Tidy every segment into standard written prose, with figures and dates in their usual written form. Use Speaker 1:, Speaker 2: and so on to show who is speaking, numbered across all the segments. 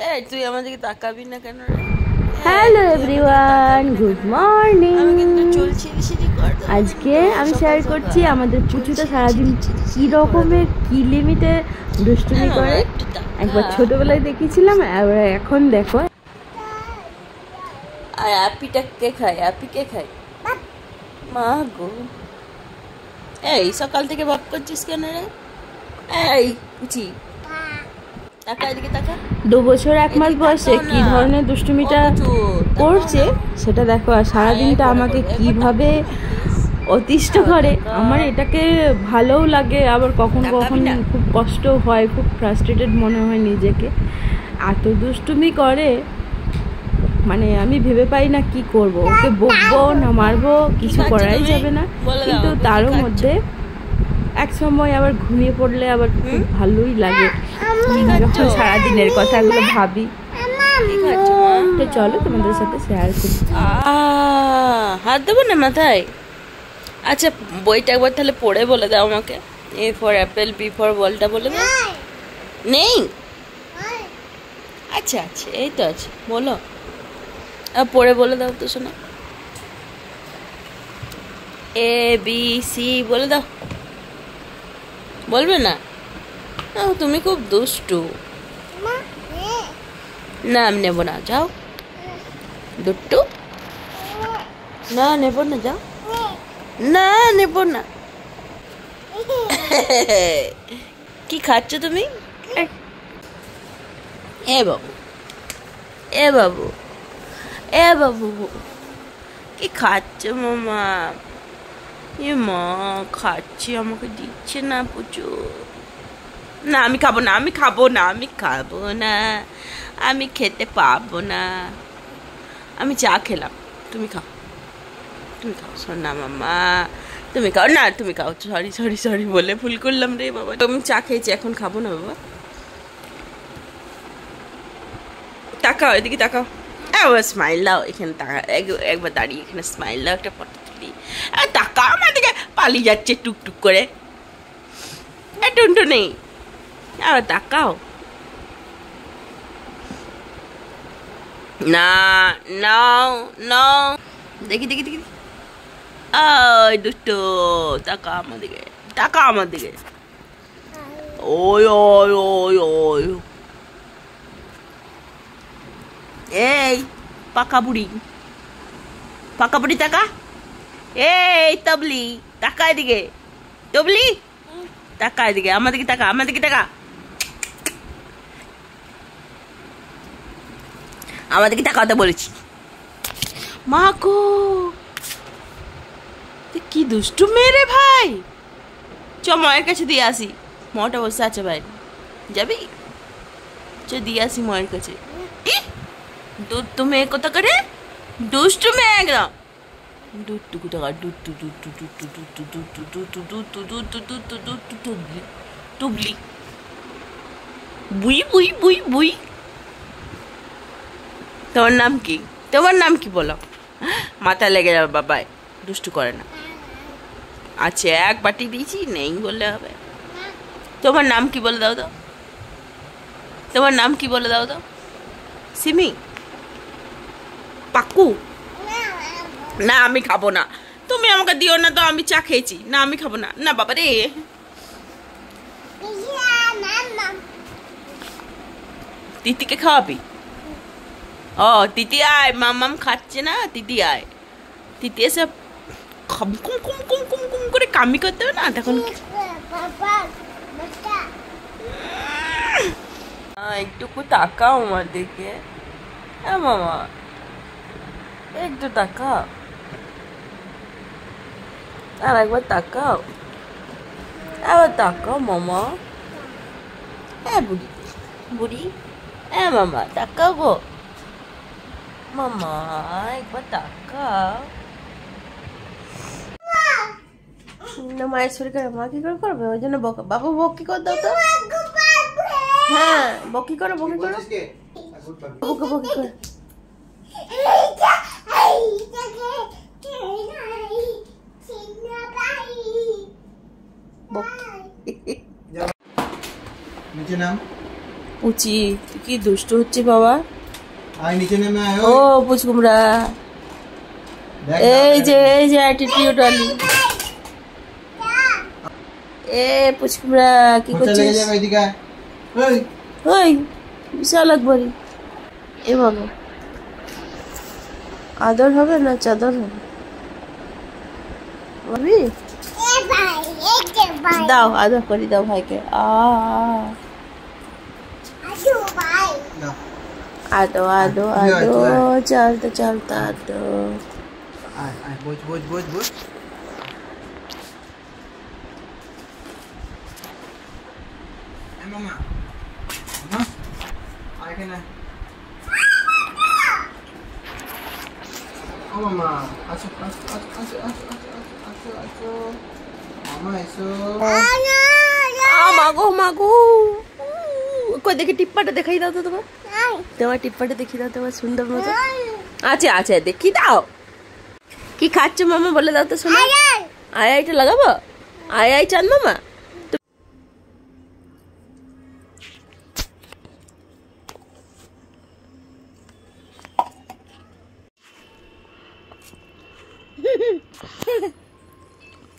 Speaker 1: এই তুই আমাদেরকে তাকাবি না কেন রে?
Speaker 2: Hello everyone, good morning.
Speaker 1: আমি কিন্তু চলছি সিঁড়ি কর।
Speaker 2: আজকে আমি শেয়ার করছি আমাদের পুচুটা সারাদিন কি রকমের কি লিমিটে দুষ্টুমি করে। একবার ছোটবেলায় দেখেছিলাম, এখন দেখো।
Speaker 1: আর অ্যাপিটা কে খায়? অ্যাপি কে খায়? মা গো, এই সকাল থেকে ভাব করছিস কেন রে? এই বুঝি টাকা এদিকে টাকা।
Speaker 2: 2 বছর 1 মাস বয়সে কি ধরনের দুষ্টুমিটা করছে সেটা দেখো। আর সারাদিনটা আমাকে কিভাবে অতিষ্ঠ করে। আমার এটাকে ভালোও লাগে, আবার কখন কখন খুব কষ্ট হয়, খুব ফ্রাস্ট্রেটেড মনে হয় নিজেকে। এত দুষ্টুমি করে, মানে আমি ভেবে পাই না কি করব। ওকে বকবো না মারবো, কিছু করাই যাবে না। কিন্তু তারও মধ্যে এক সময় আবার ঘুমিয়ে পড়লে আবার খুব ভালোই লাগে যখন সারাদিনের কথাগুলো ভাবি। তো চলো তোমাদের সাথে শেয়ার করি।
Speaker 1: হাত দেবো না মাথায়? আচ্ছা, বইটা একবার তাহলে পড়ে বলে দাও আমাকে। A for apple, B for বলটা বলে দাও। নেই? আচ্ছা আচ্ছা, এই তো আছে, বলো। পড়ে বলে দাও তো শোনা। এ বি সি বলে দাও। বলবে না? তুমি খুব দুষ্টু। না আমি নেবো না, যাও। দুষ্টু না, নেবো না, যাও। না নেব না। কি খাচ্ছ তুমি? এ বাবু, এ বাবু, এ বাবু, কি খাচ্ছ মামা? এ মা, খাচ্ছি, আমাকে দিচ্ছে না প্রচুর। না আমি খাবো না, আমি খাবো না, আমি খাবো না, আমি খেতে পাবো না। আমি চা খেলাম, তুমি খাও, তুমি খাও। শোনা মামা, তুমি খাও না, তুমি খাও। সরি সরি সরি বলে ভুল করলাম রে বাবা। আমি চা খেয়েছি, এখন খাবো না বাবা। তাকাও এদিকে, তাকাও। একবার স্মাইল দাও এখানে, একবার দাঁড়িয়ে এখানে স্মাইল দাও, একটা ফটো তুলি। তাকাও আমার দিকে, পালিয়ে যাচ্ছে টুকটুক করে। টুনটু নেই, আবার তাকাও না। নাও নাও, দেখি দেখি দেখি। ওই দুষ্ট, টাকা আমার দিকে, টাকা আমার দিকে। ওই ওই ওই ওই, এই পাকা বুড়ি, পাকা বুড়ি টাকা। এই তবলি, টাকা এদিকে। তবলি, টাকা এদিকে, আমার দিকে টাকা, আমার দিকে টাকা, আমার দিকে টাকাতে বলেছি। মা গো, কি দুষ্টু মেরে ভাই। চ মায়ের কাছে দিয়ে আসি, মাটা বসে আছে ভাই। যাবি? চ দিয়ে আসি মায়ের কাছে। দুষ্টু মেয়ে কোথা করে, দুষ্টু মেয়ে একদম। দুষ্টু কোথা, দুষ্টু দুষ্টু দুষ্টু দুষ্টু দুষ্টু দুষ্টু দুষ্টু দুষ্টু দুষ্টু দুষ্টু টুবলি টুবলি, বুই বুই বুই বুই। তোমার নাম কি? তোমার নাম কি বলো? মাথা লেগে যাবে বাবাই, দুষ্টু করে না। আচ্ছা, এক বাটি দিয়েছি, নেই বললে হবে। তোমার নাম কি বলে দাও তো? তোমার নাম কি বলে দাও তো? সিমি, পাক্কু? না আমি খাবো না, তুমি আমাকে দিও না তো, আমি চা খেয়েছি। না আমি খাবো না, না বাবা রে। তিতিকে খাওয়াবি? ও তিতি আয়, মামাম খাচ্ছে না, তিতি আয়। তিতি এসে কুম কুম কুম কুম কুম কুম করে কামি করতে হবে না তখন। একটুকু তাকাও আমার দিকে। হ্যাঁ মামা, একটু তাকাও, আর একবার তাকাও, আবার তাকাও মামা। হ্যাঁ বুড়ি, বুড়ি, হ্যাঁ মামা তাকাও গো মামা, একবার তাকাও। না, মায়ের শরীর খারাপ, মা কি করে করবে? ওই জন্য বাবু বকি করে দাও তো। হ্যাঁ বকি করো, বকি করো, বকি বকি করো।
Speaker 3: নিচে নাম।
Speaker 1: পুচি তুই কি দুষ্ট হচ্ছে বাবা।
Speaker 3: আয় নিচে নেমে আয়।
Speaker 1: ও পুচকুমড়া, এই যে অ্যাটিটিউড আলি। এ পুচকুমড়া কি করছিস? ওই বিশাল একবারই। এ বাবা, আদর হবে না চাদর হবে? ভাবি দাও, আদর করি দাও ভাইকে। আদো আদো আদো, চলতে চলতে আদো। মাগো মাগো, কই দেখি টিপ্পাটা দেখাই দাও তো তোমার। তোমার টিপ্পাটা দেখি দাও তোমার সুন্দর মতো। আচ্ছা আচ্ছা দেখি দাও। কি খাচ্ছ মামা বলে দাও তো শোনো। আয় আইটা লাগাবো? আয় আই চান মামা।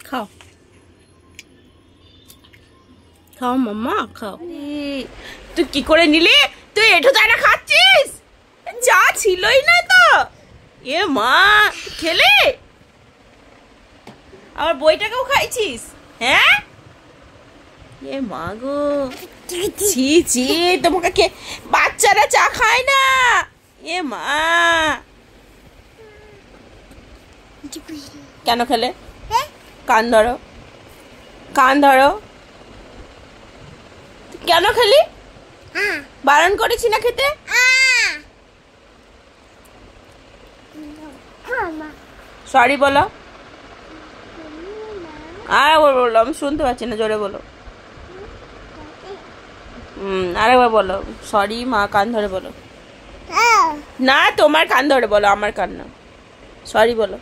Speaker 1: খাও খাও মাম্মা খাও। তুই কি করে নিলি? তুই এঠো তাই না খাচ্ছিস? যা ছিলই না তো। এ মা, খেলে আবার বইটাকেও খাইছিস? হ্যাঁ এ মা গো, ছি ছি, তোমাকে কে বাচ্চারা চা খায় না। এ মা, কেন খেলে? কান ধরো, কান ধরো। কেন খেলি? বারণ করেছি না খেতে? সরি বলো। আরেকবার বলো, আমি শুনতে পাচ্ছি না, জোরে বলো। আরেকবার বলো সরি মা, কান ধরে বলো। না তোমার কান ধরে বলো, আমার কান না। সরি বলো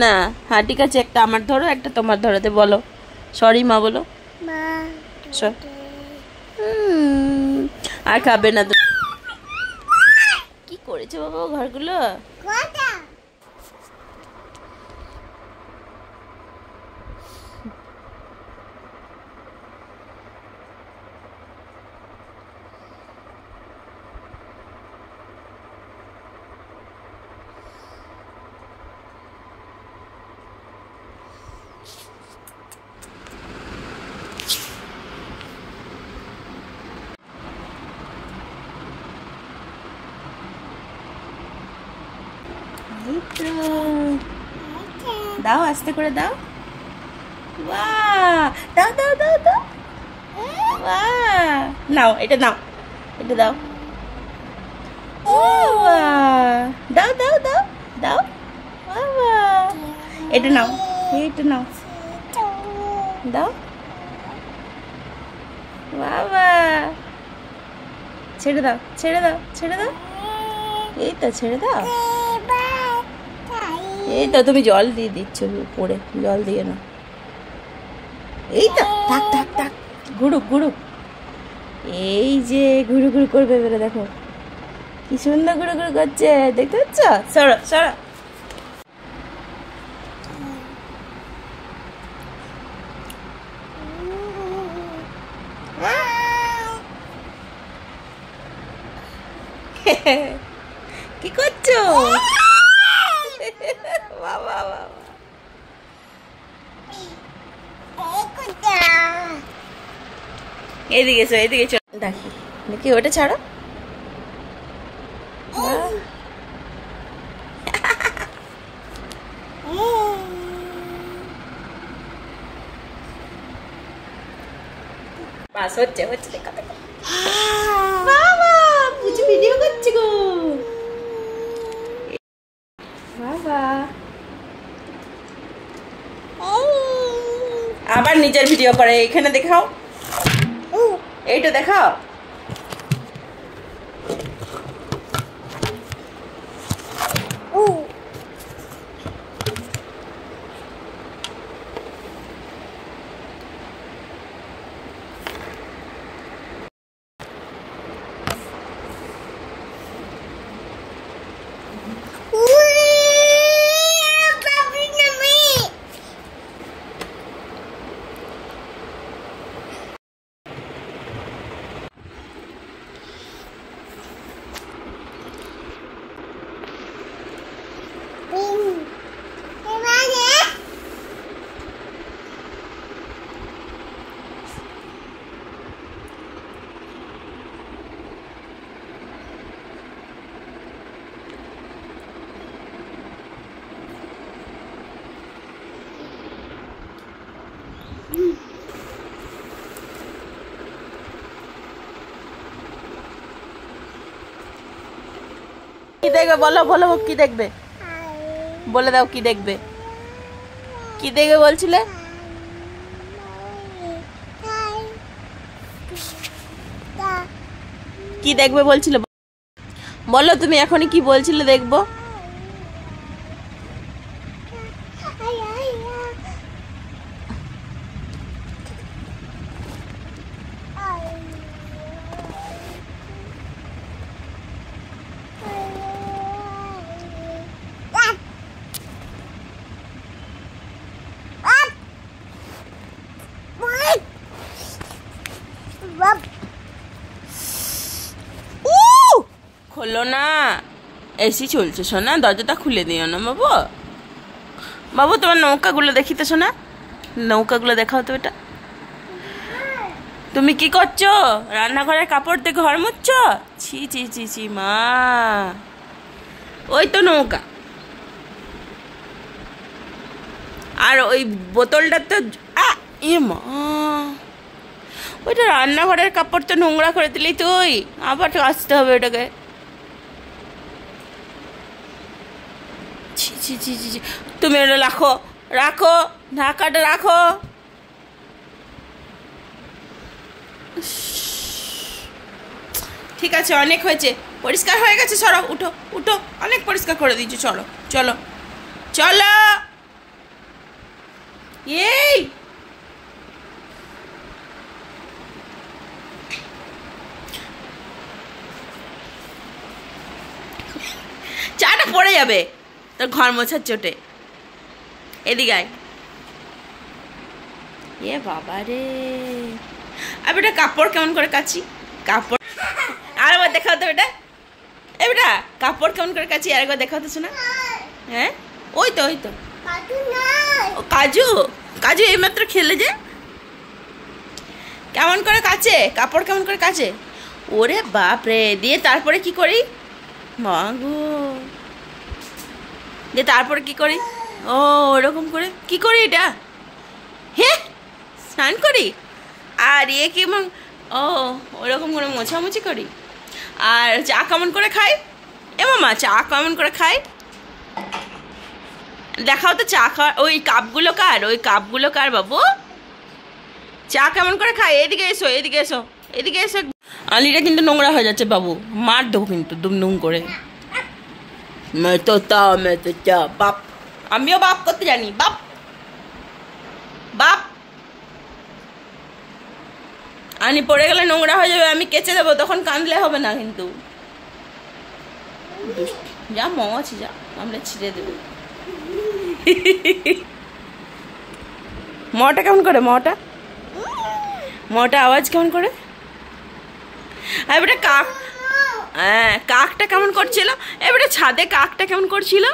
Speaker 1: না। হ্যাঁ ঠিক আছে, একটা আমার ধরো একটা তোমার ধরোতে বলো সরি মা বলো। আর খাবে না তো। কি করেছে বাবা ঘরগুলো? দাও আস্তে করে দাও। বাহ, দাও দাও দাও দাও। বাহ, নাও এটা নাও, এটা দাও। ও বাহ, দাও দাও দাও দাও। বাবা, এটা নাও, এটা নাও, দাও। বাবা, ছেড়ে দাও ছেড়ে দাও ছেড়ে দাও। এই তো ছেড়ে দাও। এই তো তুমি জল দিয়ে দিচ্ছ পরে, জল দিয়ে না। এই তো থাক থাক থাক, ঘুরুক ঘুরুক। এই যে ঘুরু ঘুরু করবে এবারে, দেখো কি সুন্দর ঘুরু ঘুরু করছে, দেখতে পাচ্ছ? সরো সরো। কি করছো? বাবা বাবা, এদিকে এসো এদিকে এসো। দেখি দেখি ওটা ছাড়ো। বাস হচ্ছে হচ্ছে, দেখা দেখো। বাবা বুঝি ভিডিও করছি গো। বাবা আবার নিজের ভিডিও করে, এখানে দেখাও, এইটা দেখাও। কি দেখবে বলো বলো, কি দেখবে বলে দাও, কি দেখবে, কি দেখবে বলছিলে? কি দেখবে বলছিলে বলো, তুমি এখনই কি বলছিলে দেখবো? খোলো না, এসি চলছে সোনা, দরজাটা খুলে দিও না বাবু। বাবু তোমার নৌকাগুলো দেখি তো সোনা, নৌকাগুলো দেখাও তো। এটা তুমি কি করছো? রান্নাঘরের কাপড় দিয়ে ঘর মুছছ? ছি ছি ছি ছি মা, ওই তো নৌকা। আর ওই বোতলটা তো এ মা, ওইটা রান্নাঘরের কাপড় তো নোংরা করে দিলি তুই, আবার কাচতে হবে ওটাকে। ছি ছি ছি ছি, তুমি ওটা রাখো, রাখো ঢাকাটা রাখো। ঠিক আছে, অনেক হয়েছে, পরিষ্কার হয়ে গেছে, সরো, উঠো উঠো, অনেক পরিষ্কার করে দিয়েছো, চলো চলো চলো। এই চাটা পড়ে যাবে তোর ঘর মোছার চোটে। এদিকে আয়। এ বাবা রে, আর বেটা কাপড় কেমন করে কাচি, কাপড় আরেকবার দেখাও তো বেটা, এ বেটা কাপড় কেমন করে কাচি আরেকবার দেখাও তো শোনা। হ্যাঁ ওই তো ওই তো কাজু, কাজু এইমাত্র খেলে যে, কেমন করে কাচে কাপড়, কেমন করে কাচে? ওরে বাপ রে, দিয়ে তারপরে কি করি মাগো, দিয়ে তারপরে কি করি? ও ওরকম করে কি করি এটা? হ্যাঁ স্নান করি, আর ইয়ে কেমন, ও ওরকম করে মোছামুছি করি। আর চা কেমন করে খাই? এ মামা চা কেমন করে খাই দেখাও তো। চা খাওয়া ওই কাপগুলো কার, ওই কাপগুলো কার বাবু? চা কেমন করে খাই? এদিকে এসো, এদিকে এসো, এদিকে এসো। আলিটা কিন্তু নোংরা হয়ে যাচ্ছে বাবু, মার দেবো কিন্তু দুম করে। मैं तो क्या बाप, আমিও বাপ করতে জানি, বাপ বাপ। আনি পড়ে গেলে নোংরা হয়ে যাবে, আমি কেচে দেবো, তখন কাঁদলে হবে না কিন্তু। যা মৌমাছি যা, আমরা ছিঁড়ে দেবে। মটা কেমন করে, মটা মটা আওয়াজ কেমন করে? এবারে কাক, হ্যাঁ কাকটা কেমন করছিল? এবারে ছাদে কাকটা কেমন করছিল?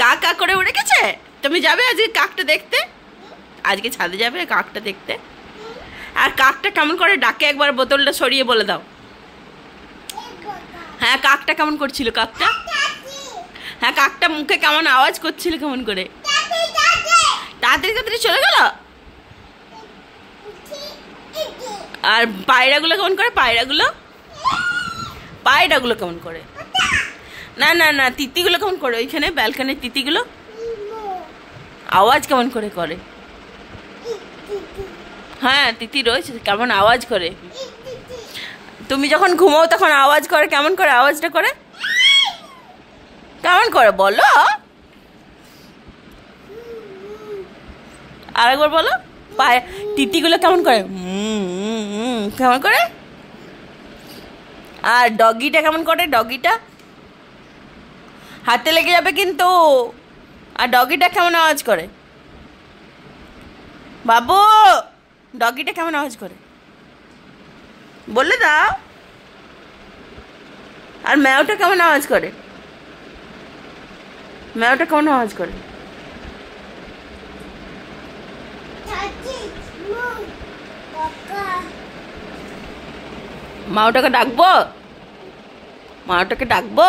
Speaker 1: কাক কাক করে উড়ে গেছে। তুমি যাবে আজকে কাকটা দেখতে? আজকে ছাদে যাবে কাকটা দেখতে? আর কাকটা কেমন করে ডাকে একবার বোতলটা সরিয়ে বলে দাও। হ্যাঁ কাকটা কেমন করছিল? কাকটা, হ্যাঁ কাকটা মুখে কেমন আওয়াজ করছিল, কেমন করে? তাড়াতাড়ি তাড়াতাড়ি চলে গেল। আর পায়রাগুলো কেমন করে? পায়রাগুলো, পায়রাগুলো কেমন করে? না না না, তিতিগুলো কেমন করে? ওইখানে ব্যালকনির তিতিগুলো আওয়াজ কেমন করে করে? হ্যাঁ তিতি রয়েছে, কেমন আওয়াজ করে? তুমি যখন ঘুমাও তখন আওয়াজ করে, কেমন করে আওয়াজটা করে? কেমন করে বলো, আরেকবার বলো। তিতিগুলো কেমন করে? কেমন করে? আর ডগিটা কেমন করে? ডগিটা হাতে লেগে যাবে কিন্তু। আর ডগিটা কেমন আওয়াজ করে বাবু? ডগিটা কেমন আওয়াজ করে বলে দাও। আর ম্যাওটা কেমন আওয়াজ করে? ম্যাওটা কেমন আওয়াজ করে? মাওটাকে ডাকবো, মাওটাকে ডাকবো।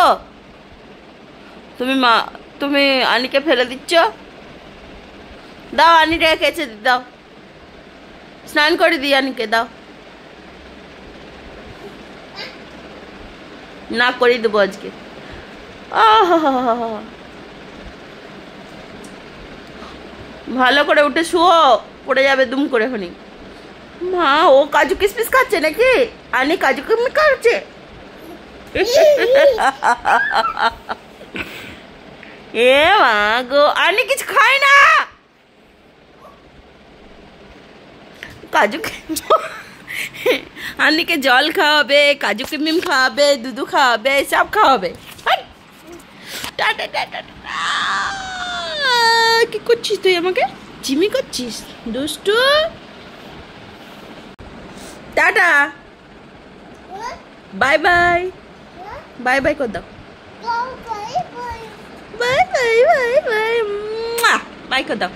Speaker 1: তুমি আনিকে ফেলে দিচ্ছ, দাও আনিটাকে কেচে দাও, স্নান করে দিই আনিকে, দাও। না করে দেবো আজকে। ভালো করে উঠে শুও, পড়ে যাবে দুম করে এখনই। মা ও কাজু কিশমিশ খাচ্ছে নাকি? আনি কাজু কিশমিশ খাচ্ছে। এ মা গো, আনি কিছু খায় না। কাজু আনিকে জল খাওয়াবে, কাজু কিশমিশ খাওয়াবে, দুধু খাওয়াবে, সব খাওয়াবে। কি করছিস তুই আমাকে? জিমি করছিস দুষ্টু? Tata, bye bye, bye bye কর দাও, bye bye bye bye bye কর দাও।